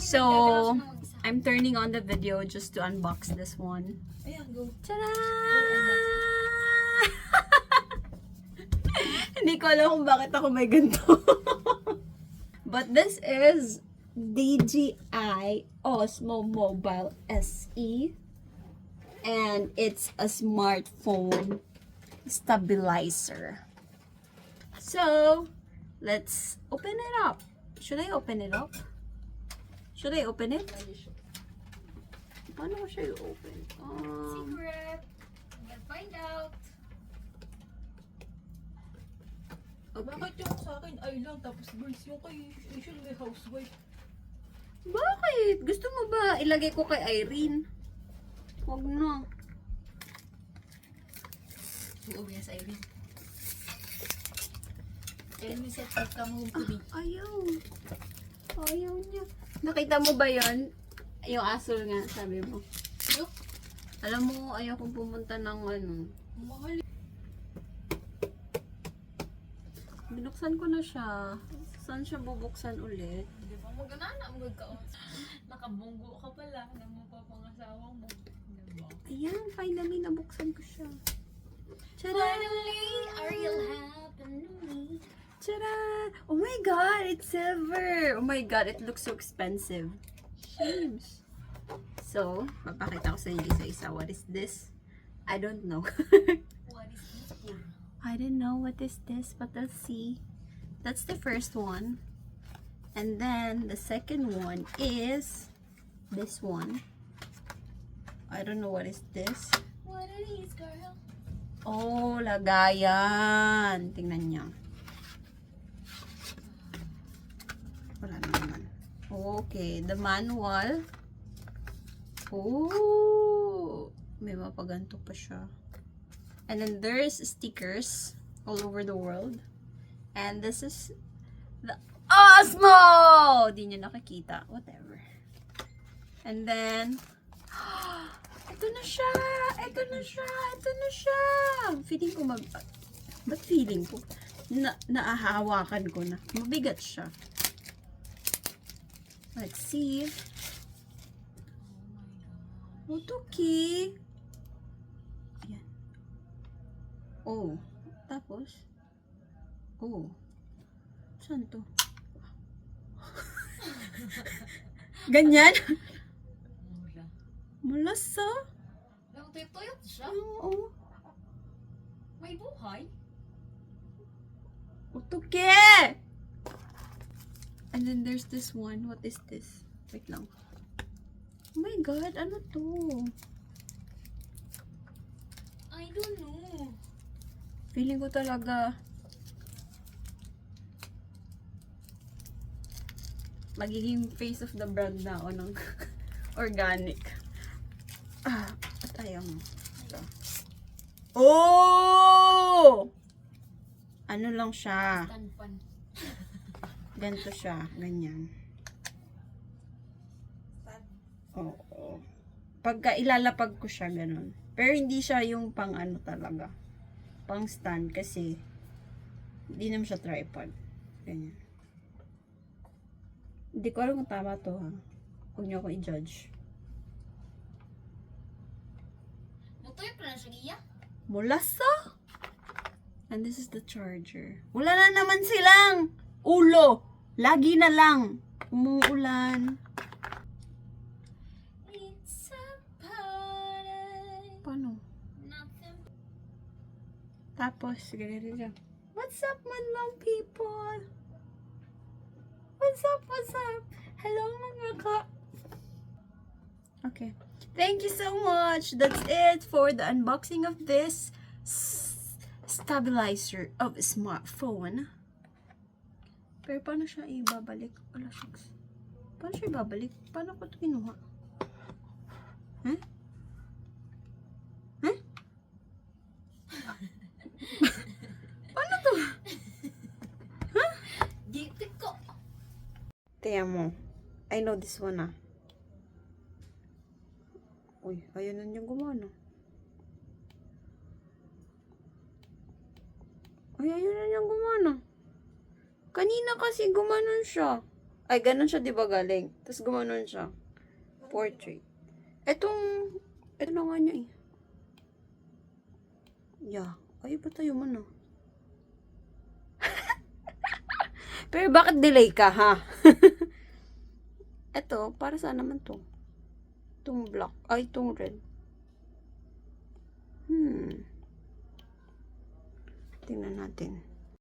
So, I'm turning on the video just to unbox this one. Ayan, go. Ta-da! Hindi ko alam kung bakit ako may ganito. But this is DJI Osmo Mobile SE. And it's a smartphone stabilizer. So, let's open it up. Should I open it up? Should I open it? Paano ko siya i-open? Secret. We'll find out. Bakit yung sa akin ay lang tapos girls yung kay usually may housewife? Bakit? Gusto mo ba ilagay ko kay Irene? Huwag na. Suog niya sa Irene. Tell me set up ka mo tubig. Ayaw. Ayaw niya. Nakita mo ba yon? Yung asul nga, sabi mo. Look. Alam mo, ayaw kong pumunta ng ano. Mahal. Binuksan ko na siya. Saan siya bubuksan ulit? Di ba mag-anana mo ka? Nakabunggo ka pala ng mapapangasawa mo. Diba? Ayan, finally nabuksan ko siya. Tada! Finally, are you happy to me? Tada! Oh my god, it's silver! Oh my god, it looks so expensive. Shames. So, papakita ko sa inyo isa-isa. What is this? I don't know. What is this for? I don't know what is this, but let's see. That's the first one. And then, the second one is this one. I don't know what is this. What are these, girl? Oh, lagayan. Tingnan niyo. Wala naman. Okay, the manual. Oh, may mapaganto pa siya. And then there's stickers all over the world. And this is the Osmo! Di nyo nakikita. Whatever. And then, ito na siya! Ito na siya! Ito na siya! Feeling ko ba't feeling ko? Naahawakan ko na. Mabigat siya. Let's see. Oh my god. Otoki. Ayan. Oh. Tapos. Oh. Saan to? Ganyan? Mula. Mulasa? Lang tuyot siya? Oo. May buhay? Otoki! And then there's this one. What is this? Wait lang. Oh my god, ano to? I don't know. Feeling ko talaga magiging face of the brand na ako ng organic. At ayaw mo. Ito. Oh! Ano lang siya? Tanpan. Ganito siya. Ganyan. Oo. Pagka ilalapag ko siya, ganun. Pero hindi siya yung pang ano talaga. Pang stand kasi hindi naman siya tripod. Ganyan. Hindi ko alam kung tama to ha. Huwag niyo ako i-judge. Matuyot pa na siya, Gia? Mula sa? And this is the charger. Wala na naman silang ulo. Lagi na lang. Umuulan. It's a party. Paano? Nothing. Tapos, ganito siya. What's up, madlang people? What's up, what's up? Hello, mga ka. Okay. Thank you so much. That's it for the unboxing of this stabilizer of a smartphone. Pero paano siya ibabalik? Wala shucks. Paano siya ibabalik? Paano ko ito kinuha? Huh? Huh? Paano to? Dito ko. Tiyan mo. I know this one ah. Uy, ayun na niyang gumana. Ay, ayun na niyang gumana. Kanina kasi gumanon siya. Ay, ganun siya, di ba galing? Tapos gumanon siya. Portrait. Ito na nga niya eh. Yeah. Ay, ba tayo mo na? Pero bakit delay ka, ha? Ito, para saan naman to? Itong black. Ay, itong red. Tingnan natin.